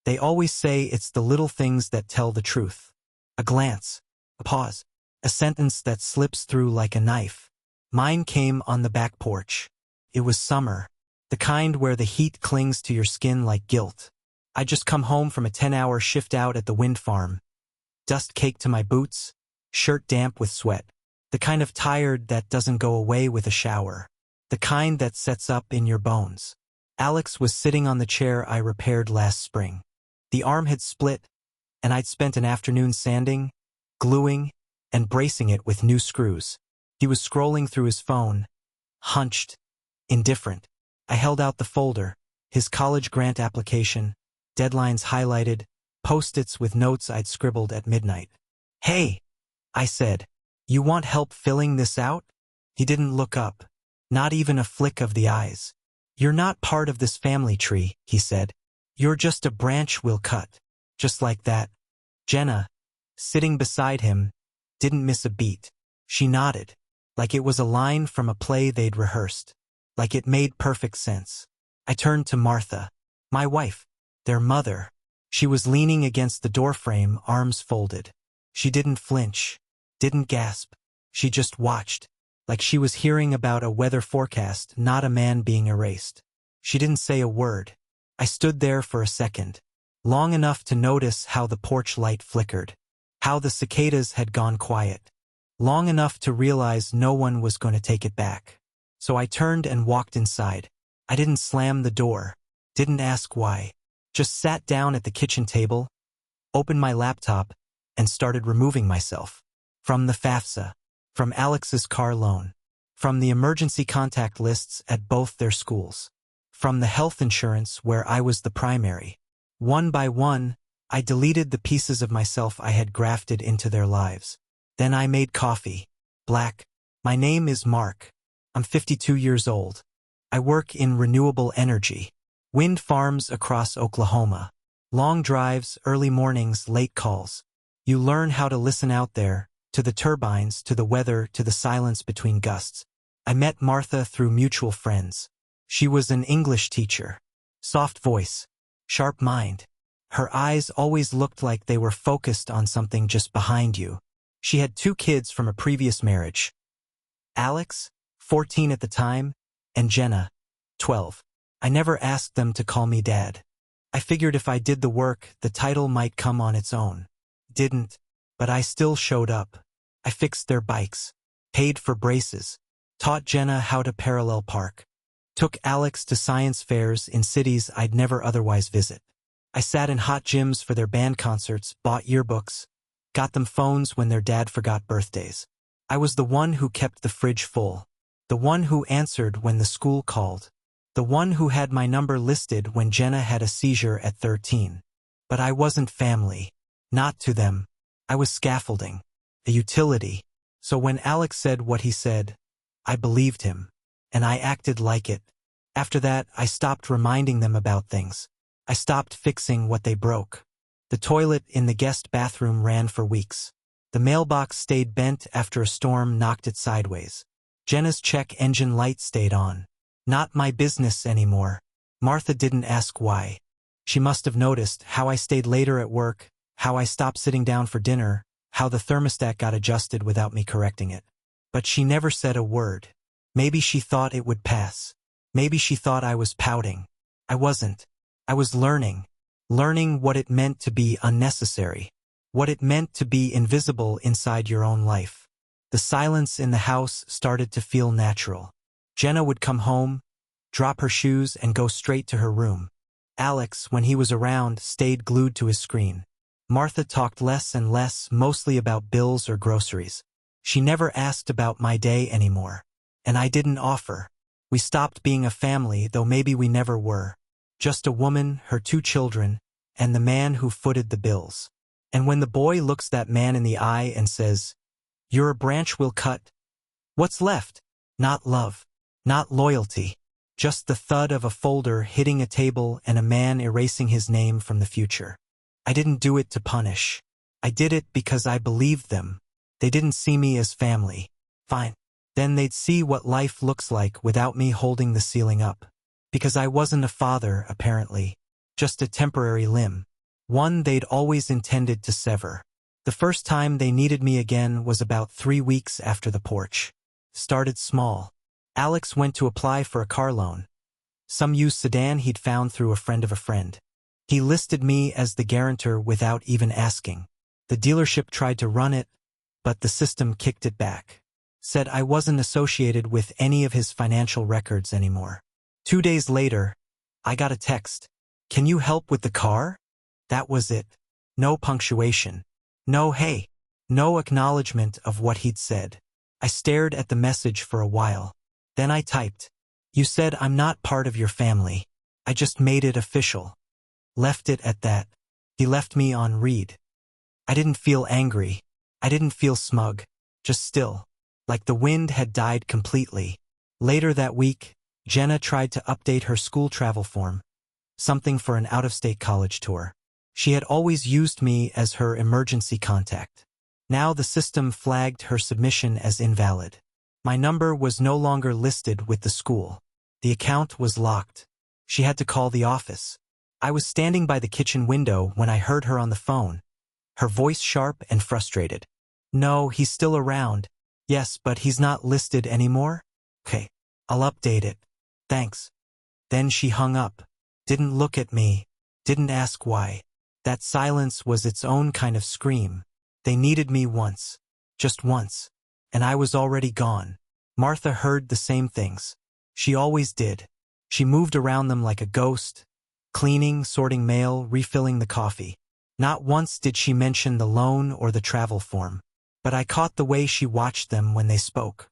They always say it's the little things that tell the truth. A glance, a pause, a sentence that slips through like a knife. Mine came on the back porch. It was summer, the kind where the heat clings to your skin like guilt. I'd just come home from a 10-hour shift out at the wind farm. Dust caked to my boots, shirt damp with sweat. The kind of tired that doesn't go away with a shower. The kind that sets up in your bones. Alex was sitting on the chair I repaired last spring. The arm had split, and I'd spent an afternoon sanding, gluing, and bracing it with new screws. He was scrolling through his phone, hunched, indifferent. I held out the folder, his college grant application, deadlines highlighted, post-its with notes I'd scribbled at midnight. "Hey," I said, "you want help filling this out?" He didn't look up, not even a flick of the eyes. "You're not part of this family tree," he said. "You're just a branch we'll cut." Just like that. Jenna, sitting beside him, didn't miss a beat. She nodded, like it was a line from a play they'd rehearsed, like it made perfect sense. I turned to Martha, my wife, their mother. She was leaning against the doorframe, arms folded. She didn't flinch, didn't gasp. She just watched, like she was hearing about a weather forecast, not a man being erased. She didn't say a word. I stood there for a second, long enough to notice how the porch light flickered, how the cicadas had gone quiet, long enough to realize no one was going to take it back. So I turned and walked inside. I didn't slam the door, didn't ask why, just sat down at the kitchen table, opened my laptop, and started removing myself. From the FAFSA, from Alex's car loan, from the emergency contact lists at both their schools, from the health insurance where I was the primary. One by one, I deleted the pieces of myself I had grafted into their lives. Then I made coffee. Black. My name is Mark. I'm 52 years old. I work in renewable energy. Wind farms across Oklahoma. Long drives, early mornings, late calls. You learn how to listen out there, to the turbines, to the weather, to the silence between gusts. I met Martha through mutual friends. She was an English teacher. Soft voice. Sharp mind. Her eyes always looked like they were focused on something just behind you. She had 2 kids from a previous marriage. Alex, 14 at the time, and Jenna, 12. I never asked them to call me Dad. I figured if I did the work, the title might come on its own. Didn't, but I still showed up. I fixed their bikes, paid for braces, taught Jenna how to parallel park, took Alex to science fairs in cities I'd never otherwise visit. I sat in hot gyms for their band concerts, bought yearbooks, got them phones when their dad forgot birthdays. I was the one who kept the fridge full, the one who answered when the school called, the one who had my number listed when Jenna had a seizure at 13. But I wasn't family. Not to them. I was scaffolding, a utility. So when Alex said what he said, I believed him, and I acted like it. After that, I stopped reminding them about things. I stopped fixing what they broke. The toilet in the guest bathroom ran for weeks. The mailbox stayed bent after a storm knocked it sideways. Jenna's check engine light stayed on. Not my business anymore. Martha didn't ask why. She must have noticed how I stayed later at work, how I stopped sitting down for dinner, how the thermostat got adjusted without me correcting it. But she never said a word. Maybe she thought it would pass. Maybe she thought I was pouting. I wasn't. I was learning what it meant to be unnecessary, what it meant to be invisible inside your own life. The silence in the house started to feel natural. Jenna would come home, drop her shoes, and go straight to her room. Alex, when he was around, stayed glued to his screen. Martha talked less and less, mostly about bills or groceries. She never asked about my day anymore. And I didn't offer. We stopped being a family, though maybe we never were. Just a woman, her 2 children, and the man who footed the bills. And when the boy looks that man in the eye and says, "You're a branch we'll cut," what's left? Not love. Not loyalty. Just the thud of a folder hitting a table and a man erasing his name from the future. I didn't do it to punish. I did it because I believed them. They didn't see me as family. Fine. Then they'd see what life looks like without me holding the ceiling up. Because I wasn't a father, apparently. Just a temporary limb. one they'd always intended to sever. The first time they needed me again was about 3 weeks after the porch. Started small. Alex went to apply for a car loan. Some used sedan he'd found through a friend of a friend. He listed me as the guarantor without even asking. The dealership tried to run it, but the system kicked it back. Said I wasn't associated with any of his financial records anymore. 2 days later, I got a text. "Can you help with the car?" That was it. No punctuation. No hey. No acknowledgement of what he'd said. I stared at the message for a while. Then I typed, "You said I'm not part of your family. I just made it official." Left it at that. He left me on read. I didn't feel angry. I didn't feel smug. Just still. Like the wind had died completely. Later that week, Jenna tried to update her school travel form. Something for an out-of-state college tour. She had always used me as her emergency contact. Now the system flagged her submission as invalid. My number was no longer listed with the school. The account was locked. She had to call the office. I was standing by the kitchen window when I heard her on the phone. Her voice sharp and frustrated. "No, he's still around." "Yes, but he's not listed anymore?" "Okay, I'll update it. Thanks." Then she hung up. Didn't look at me. Didn't ask why. That silence was its own kind of scream. They needed me once. Just once. And I was already gone. Martha heard the same things. She always did. She moved around them like a ghost. Cleaning, sorting mail, refilling the coffee. Not once did she mention the loan or the travel form. But I caught the way she watched them when they spoke.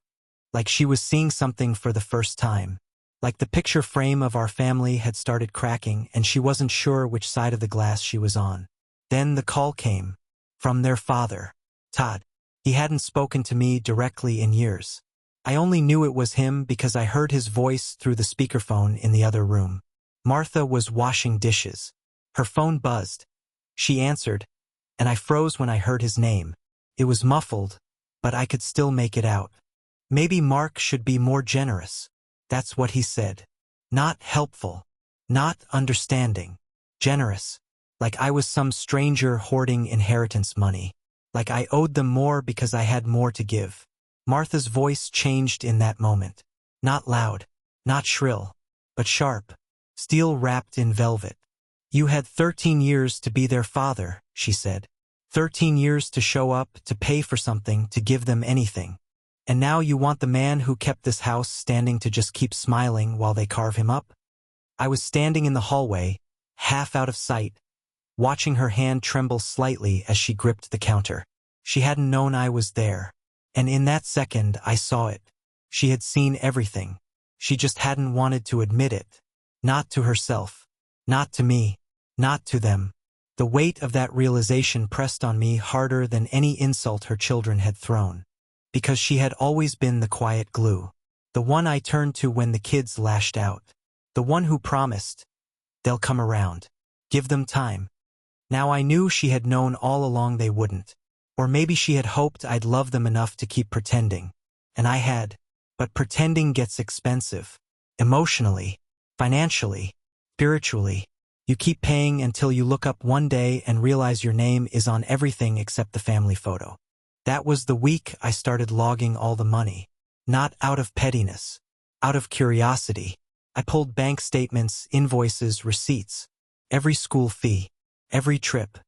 Like she was seeing something for the first time. Like the picture frame of our family had started cracking and she wasn't sure which side of the glass she was on. Then the call came. From their father. Todd. He hadn't spoken to me directly in years. I only knew it was him because I heard his voice through the speakerphone in the other room. Martha was washing dishes. Her phone buzzed. She answered, and I froze when I heard his name. It was muffled, but I could still make it out. Maybe Mark should be more generous. That's what he said. Not helpful. Not understanding. Generous. Like I was some stranger hoarding inheritance money. Like I owed them more because I had more to give. Martha's voice changed in that moment. Not loud. Not shrill. But sharp. Steel wrapped in velvet. "You had 13 years to be their father," she said. 13 years to show up, to pay for something, to give them anything. And now you want the man who kept this house standing to just keep smiling while they carve him up? I was standing in the hallway, half out of sight, watching her hand tremble slightly as she gripped the counter. She hadn't known I was there. And in that second, I saw it. She had seen everything. She just hadn't wanted to admit it. Not to herself. Not to me. Not to them. The weight of that realization pressed on me harder than any insult her children had thrown. Because she had always been the quiet glue. The one I turned to when the kids lashed out. The one who promised, "They'll come around. Give them time." Now I knew she had known all along they wouldn't. Or maybe she had hoped I'd love them enough to keep pretending. And I had. But pretending gets expensive. Emotionally. Financially. Spiritually. You keep paying until you look up one day and realize your name is on everything except the family photo. That was the week I started logging all the money. Not out of pettiness. Out of curiosity. I pulled bank statements, invoices, receipts. Every school fee. Every trip.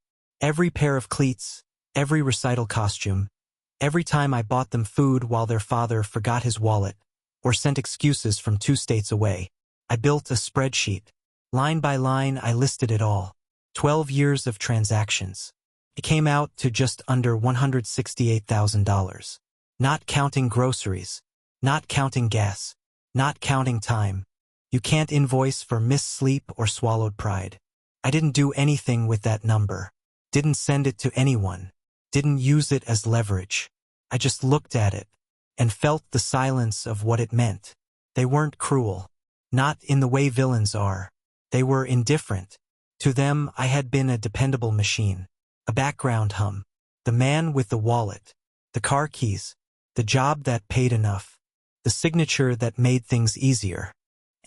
Every pair of cleats. Every recital costume. Every time I bought them food while their father forgot his wallet. Or sent excuses from 2 states away. I built a spreadsheet. Line by line, I listed it all. 12 years of transactions. It came out to just under $168,000. Not counting groceries. Not counting gas. Not counting time. You can't invoice for missed sleep or swallowed pride. I didn't do anything with that number. Didn't send it to anyone. Didn't use it as leverage. I just looked at it and felt the silence of what it meant. They weren't cruel. Not in the way villains are. They were indifferent. To them, I had been a dependable machine. A background hum. The man with the wallet. The car keys. The job that paid enough. The signature that made things easier.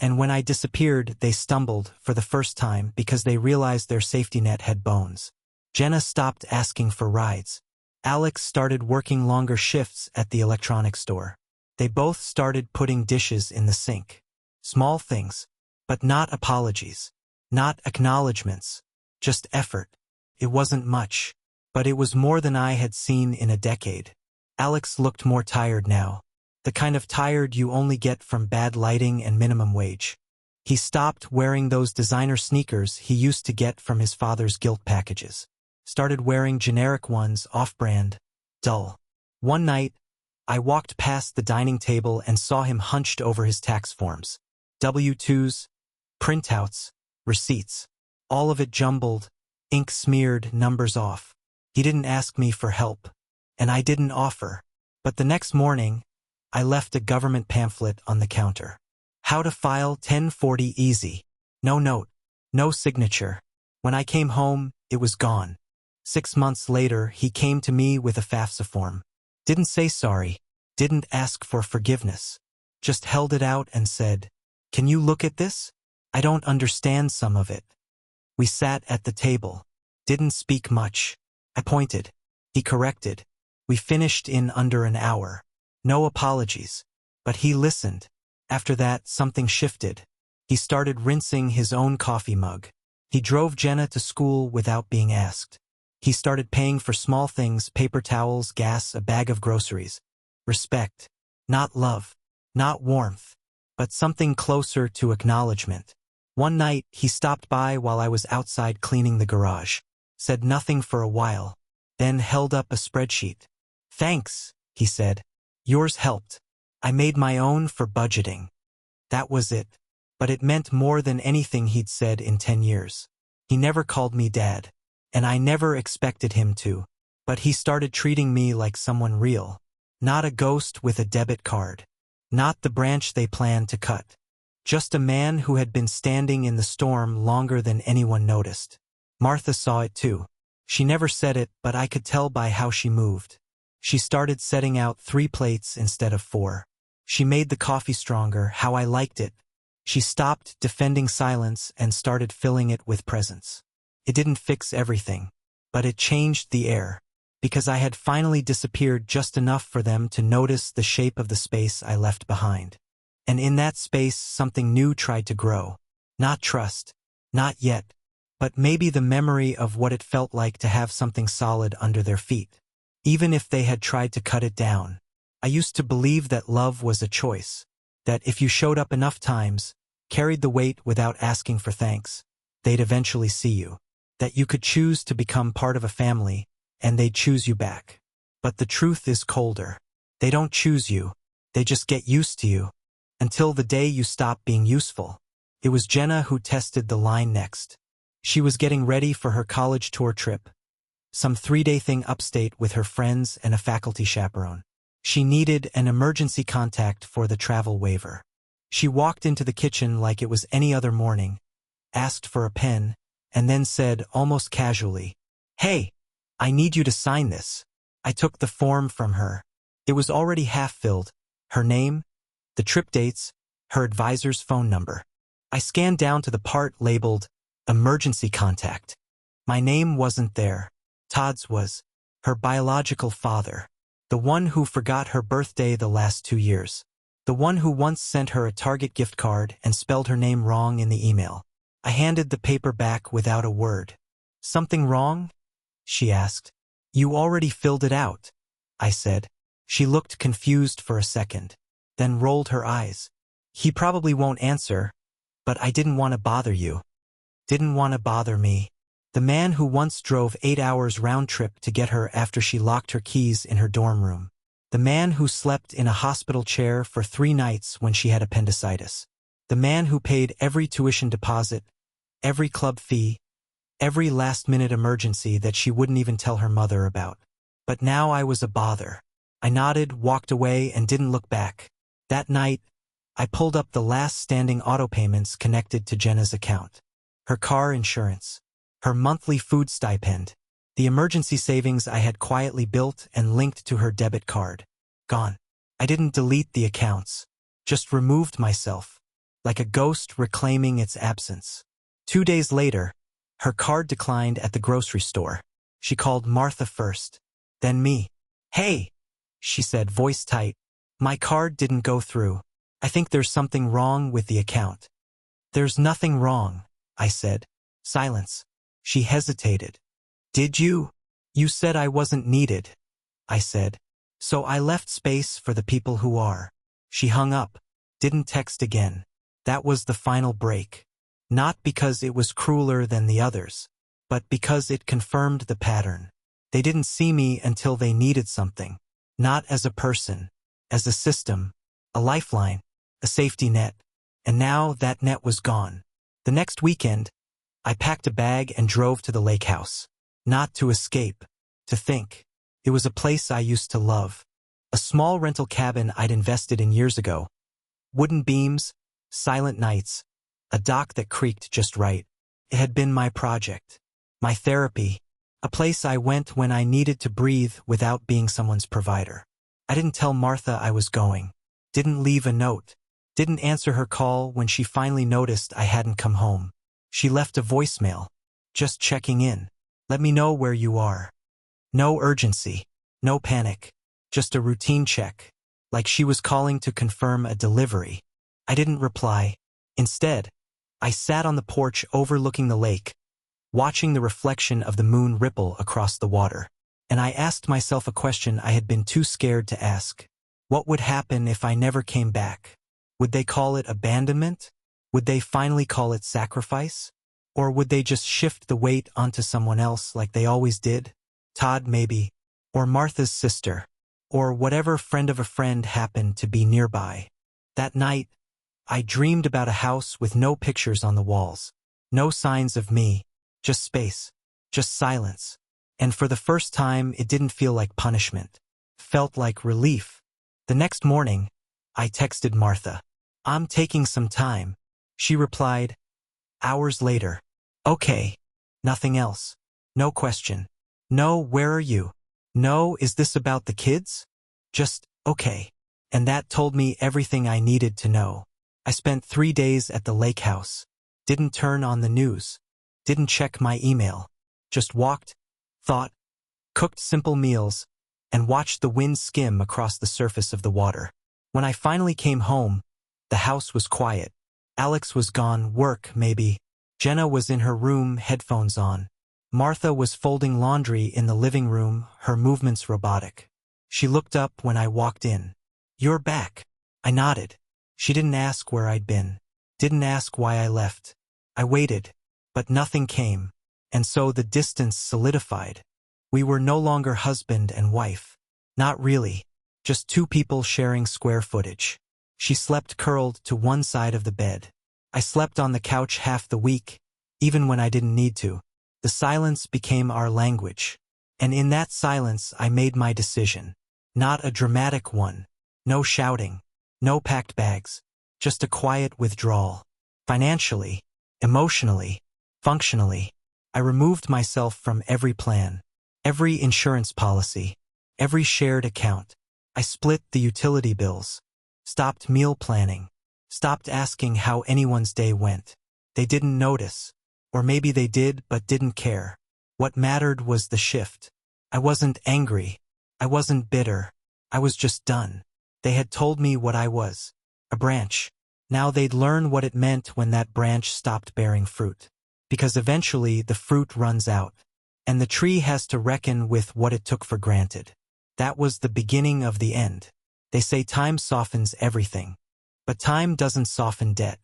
And when I disappeared, they stumbled for the first time because they realized their safety net had bones. Jenna stopped asking for rides. Alex started working longer shifts at the electronics store. They both started putting dishes in the sink. Small things, but not apologies, not acknowledgments, just effort. It wasn't much, but it was more than I had seen in a decade. Alex looked more tired now, the kind of tired you only get from bad lighting and minimum wage. He stopped wearing those designer sneakers he used to get from his father's guilt packages. Started wearing generic ones, off-brand, dull. One night, I walked past the dining table and saw him hunched over his tax forms. W-2s, printouts, receipts. All of it jumbled, ink smeared, numbers off. He didn't ask me for help, and I didn't offer. But the next morning, I left a government pamphlet on the counter. How to file 1040 easy. No note, no signature. When I came home, it was gone. 6 months later, he came to me with a FAFSA form. Didn't say sorry, didn't ask for forgiveness. Just held it out and said, "Can you look at this? I don't understand some of it." We sat at the table. Didn't speak much. I pointed. He corrected. We finished in under an hour. No apologies. But he listened. After that, something shifted. He started rinsing his own coffee mug. He drove Jenna to school without being asked. He started paying for small things, paper towels, gas, a bag of groceries. Respect. Not love. Not warmth. But something closer to acknowledgement. One night, he stopped by while I was outside cleaning the garage. Said nothing for a while. Then held up a spreadsheet. "Thanks," he said. "Yours helped. I made my own for budgeting." That was it. But it meant more than anything he'd said in 10 years. He never called me dad. And I never expected him to. But he started treating me like someone real. Not a ghost with a debit card. Not the branch they planned to cut. Just a man who had been standing in the storm longer than anyone noticed. Martha saw it too. She never said it, but I could tell by how she moved. She started setting out 3 plates instead of 4. She made the coffee stronger, how I liked it. She stopped defending silence and started filling it with presence. It didn't fix everything, but it changed the air, because I had finally disappeared just enough for them to notice the shape of the space I left behind. And in that space, something new tried to grow. Not trust, not yet, but maybe the memory of what it felt like to have something solid under their feet. Even if they had tried to cut it down. I used to believe that love was a choice, that if you showed up enough times, carried the weight without asking for thanks, they'd eventually see you. That you could choose to become part of a family, and they'd choose you back. But the truth is colder. They don't choose you, they just get used to you. Until the day you stop being useful. It was Jenna who tested the line next. She was getting ready for her college tour trip. Some 3-day thing upstate with her friends and a faculty chaperone. She needed an emergency contact for the travel waiver. She walked into the kitchen like it was any other morning, asked for a pen, and then said almost casually, "Hey, I need you to sign this." I took the form from her. It was already half-filled. Her name, the trip dates, her advisor's phone number. I scanned down to the part labeled emergency contact. My name wasn't there. Todd's was. Her biological father. The one who forgot her birthday the last 2 years. The one who once sent her a Target gift card and spelled her name wrong in the email. I handed the paper back without a word. "Something wrong?" she asked. "You already filled it out," I said. She looked confused for a second, then rolled her eyes. "He probably won't answer, but I didn't want to bother you." Didn't want to bother me. The man who once drove 8 hours round trip to get her after she locked her keys in her dorm room. The man who slept in a hospital chair for 3 nights when she had appendicitis. The man who paid every tuition deposit, every club fee, every last-minute emergency that she wouldn't even tell her mother about. But now I was a bother. I nodded, walked away, and didn't look back. That night, I pulled up the last standing auto payments connected to Jenna's account. Her car insurance, her monthly food stipend, the emergency savings I had quietly built and linked to her debit card. Gone. I didn't delete the accounts, just removed myself. like a ghost reclaiming its absence. 2 days later, her card declined at the grocery store. She called Martha first, then me. "Hey," she said, voice tight. "My card didn't go through. I think there's something wrong with the account." "There's nothing wrong," I said. Silence. She hesitated. "Did you? You said I wasn't needed," I said. "So I left space for the people who are." She hung up, didn't text again. That was the final break. Not because it was crueler than the others, but because it confirmed the pattern. They didn't see me until they needed something. Not as a person, as a system, a lifeline, a safety net. And now that net was gone. The next weekend, I packed a bag and drove to the lakehouse. Not to escape, to think. It was a place I used to love. A small rental cabin I'd invested in years ago. Wooden beams, silent nights, a dock that creaked just right. It had been my project, my therapy, a place I went when I needed to breathe without being someone's provider. I didn't tell Martha I was going, didn't leave a note, didn't answer her call when she finally noticed I hadn't come home. She left a voicemail, just checking in. "Let me know where you are." No urgency, no panic, just a routine check, like she was calling to confirm a delivery. I didn't reply. Instead, I sat on the porch overlooking the lake, watching the reflection of the moon ripple across the water. And I asked myself a question I had been too scared to ask. What would happen if I never came back? Would they call it abandonment? Would they finally call it sacrifice? Or would they just shift the weight onto someone else like they always did? Todd, maybe. Or Martha's sister. Or whatever friend of a friend happened to be nearby. That night, I dreamed about a house with no pictures on the walls. No signs of me. Just space. Just silence. And for the first time, it didn't feel like punishment. Felt like relief. The next morning, I texted Martha. "I'm taking some time." She replied, hours later. "Okay." Nothing else. No question. No, "Where are you?" No, "Is this about the kids?" Just, "Okay." And that told me everything I needed to know. I spent 3 days at the lake house. Didn't turn on the news. Didn't check my email. Just walked, thought, cooked simple meals, and watched the wind skim across the surface of the water. When I finally came home, the house was quiet. Alex was gone, work maybe. Jenna was in her room, headphones on. Martha was folding laundry in the living room, her movements robotic. She looked up when I walked in. "You're back." I nodded. She didn't ask where I'd been. Didn't ask why I left. I waited, but nothing came. And so the distance solidified. We were no longer husband and wife. Not really. Just two people sharing square footage. She slept curled to one side of the bed. I slept on the couch half the week, even when I didn't need to. The silence became our language. And in that silence I made my decision. Not a dramatic one. No shouting. No packed bags. Just a quiet withdrawal. Financially, emotionally, functionally. I removed myself from every plan. Every insurance policy. Every shared account. I split the utility bills. Stopped meal planning. Stopped asking how anyone's day went. They didn't notice. Or maybe they did but didn't care. What mattered was the shift. I wasn't angry. I wasn't bitter. I was just done. They had told me what I was. A branch. Now they'd learn what it meant when that branch stopped bearing fruit. Because eventually the fruit runs out. And the tree has to reckon with what it took for granted. That was the beginning of the end. They say time softens everything. But time doesn't soften debt.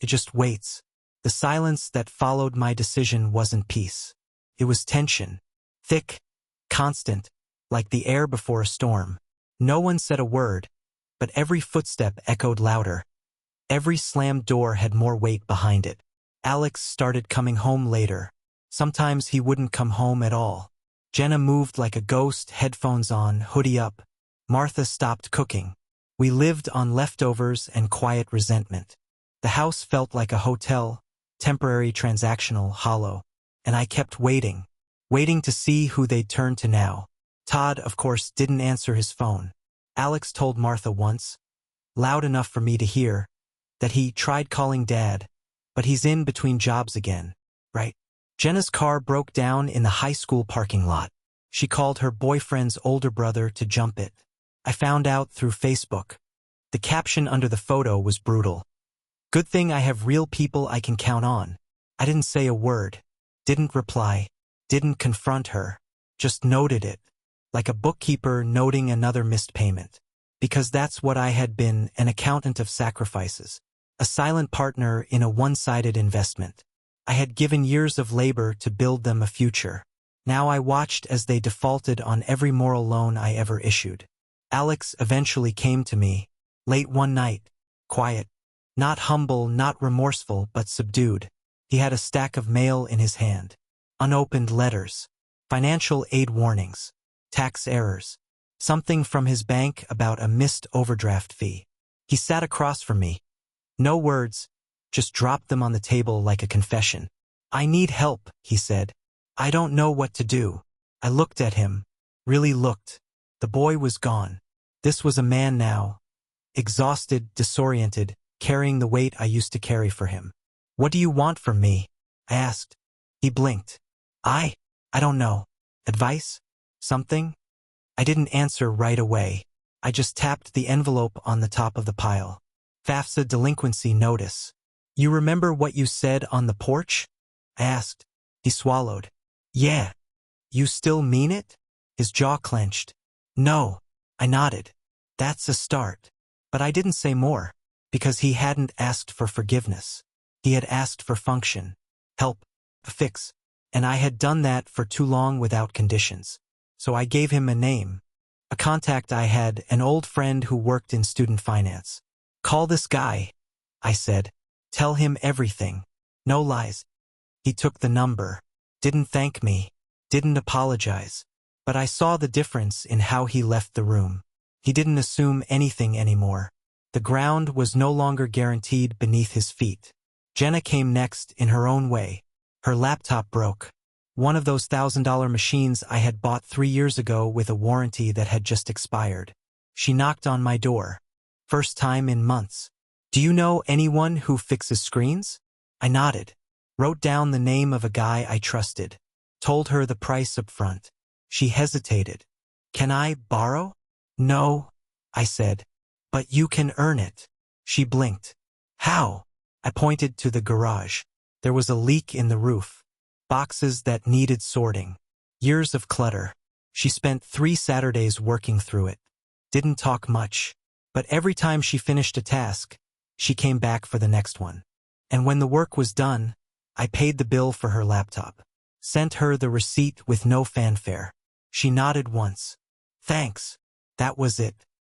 It just waits. The silence that followed my decision wasn't peace. It was tension. Thick, constant, like the air before a storm. No one said a word, but every footstep echoed louder. Every slammed door had more weight behind it. Alex started coming home later. Sometimes he wouldn't come home at all. Jenna moved like a ghost, headphones on, hoodie up. Martha stopped cooking. We lived on leftovers and quiet resentment. The house felt like a hotel, temporary, transactional, hollow. And I kept waiting. Waiting to see who they'd turn to now. Todd, of course, didn't answer his phone. Alex told Martha once, loud enough for me to hear, that he tried calling Dad, but he's in between jobs again, right? Jenna's car broke down in the high school parking lot. She called her boyfriend's older brother to jump it. I found out through Facebook. The caption under the photo was brutal. Good thing I have real people I can count on. I didn't say a word, didn't reply, didn't confront her, just noted it, like a bookkeeper noting another missed payment. Because that's what I had been, an accountant of sacrifices, a silent partner in a one-sided investment. I had given years of labor to build them a future. Now I watched as they defaulted on every moral loan I ever issued. Alex eventually came to me, late one night, quiet, not humble, not remorseful, but subdued. He had a stack of mail in his hand. Unopened letters, financial aid warnings, tax errors, something from his bank about a missed overdraft fee. He sat across from me. No words, just dropped them on the table like a confession. I need help, he said. I don't know what to do. I looked at him, really looked. The boy was gone. This was a man now, exhausted, disoriented, carrying the weight I used to carry for him. What do you want from me? I asked. He blinked. I don't know. Advice? Something? I didn't answer right away. I just tapped the envelope on the top of the pile. FAFSA delinquency notice. You remember what you said on the porch? I asked. He swallowed. Yeah. You still mean it? His jaw clenched. No. I nodded. That's a start. But I didn't say more, because he hadn't asked for forgiveness. He had asked for function, help, a fix, and I had done that for too long without conditions. So I gave him a name, a contact I had, an old friend who worked in student finance. Call this guy, I said. Tell him everything. No lies. He took the number, didn't thank me, didn't apologize. But I saw the difference in how he left the room. He didn't assume anything anymore. The ground was no longer guaranteed beneath his feet. Jenna came next in her own way. Her laptop broke. One of those $1,000 machines I had bought 3 years ago with a warranty that had just expired. She knocked on my door. First time in months. Do you know anyone who fixes screens? I nodded. Wrote down the name of a guy I trusted. Told her the price up front. She hesitated. Can I borrow? No, I said. But you can earn it. She blinked. How? I pointed to the garage. There was a leak in the roof. Boxes that needed sorting. Years of clutter. She spent 3 Saturdays working through it. Didn't talk much. But every time she finished a task, she came back for the next one. And when the work was done, I paid the bill for her laptop. Sent her the receipt with no fanfare. She nodded once. Thanks. That was it.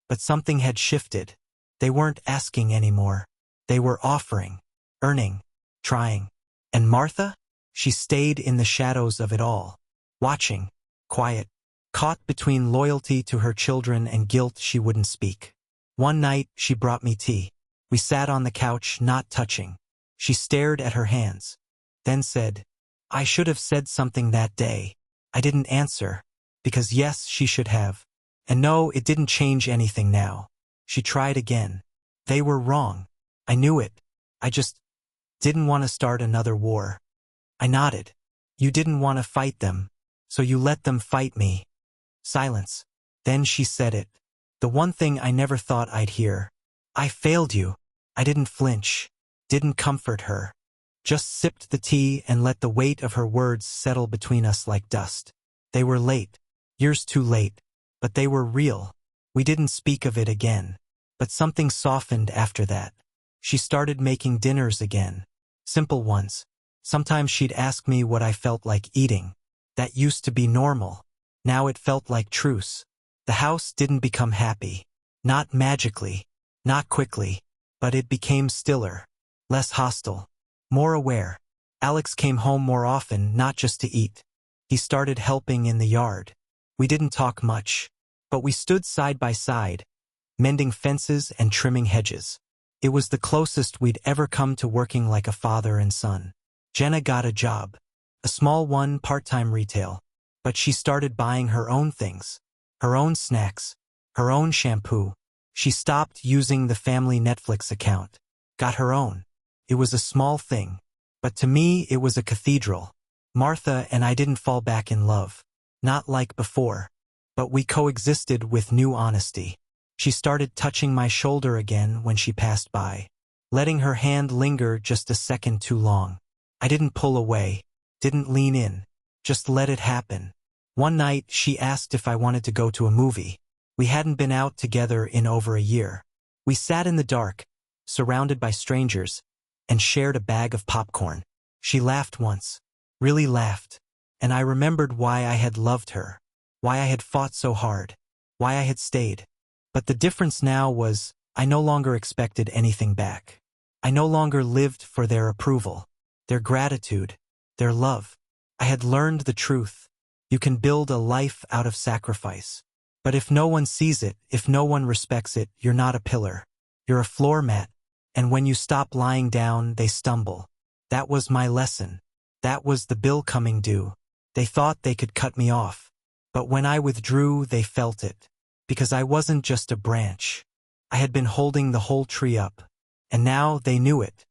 But something had shifted. They weren't asking anymore. They were offering, earning, trying. And Martha? She stayed in the shadows of it all. Watching, quiet, caught between loyalty to her children and guilt she wouldn't speak. One night, she brought me tea. We sat on the couch, not touching. She stared at her hands. Then said, I should have said something that day. I didn't answer. Because yes, she should have. And no, it didn't change anything now. She tried again. They were wrong. I knew it. I just didn't want to start another war. I nodded. You didn't want to fight them, so you let them fight me. Silence. Then she said it. The one thing I never thought I'd hear. I failed you. I didn't flinch. Didn't comfort her. Just sipped the tea and let the weight of her words settle between us like dust. They were late. Years too late. But they were real. We didn't speak of it again. But something softened after that. She started making dinners again. Simple ones. Sometimes she'd ask me what I felt like eating. That used to be normal. Now it felt like truce. The house didn't become happy. Not magically. Not quickly. But it became stiller. Less hostile. More aware. Alex came home more often, not just to eat. He started helping in the yard. We didn't talk much. But we stood side by side, mending fences and trimming hedges. It was the closest we'd ever come to working like a father and son. Jenna got a job. A small one, part-time retail. But she started buying her own things. Her own snacks. Her own shampoo. She stopped using the family Netflix account. got her own. It was a small thing, but to me it was a cathedral. Martha and I didn't fall back in love. Not like before. But we coexisted with new honesty. She started touching my shoulder again when she passed by, letting her hand linger just a second too long. I didn't pull away, didn't lean in, just let it happen. One night, she asked if I wanted to go to a movie. We hadn't been out together in over a year. We sat in the dark, surrounded by strangers, and shared a bag of popcorn. She laughed once, really laughed, and I remembered why I had loved her, why I had fought so hard, why I had stayed. But the difference now was, I no longer expected anything back. I no longer lived for their approval, their gratitude, their love. I had learned the truth. You can build a life out of sacrifice. But if no one sees it, if no one respects it, you're not a pillar. You're a floor mat. And when you stop lying down, they stumble. That was my lesson. That was the bill coming due. They thought they could cut me off. But when I withdrew, they felt it. Because I wasn't just a branch. I had been holding the whole tree up. And now they knew it.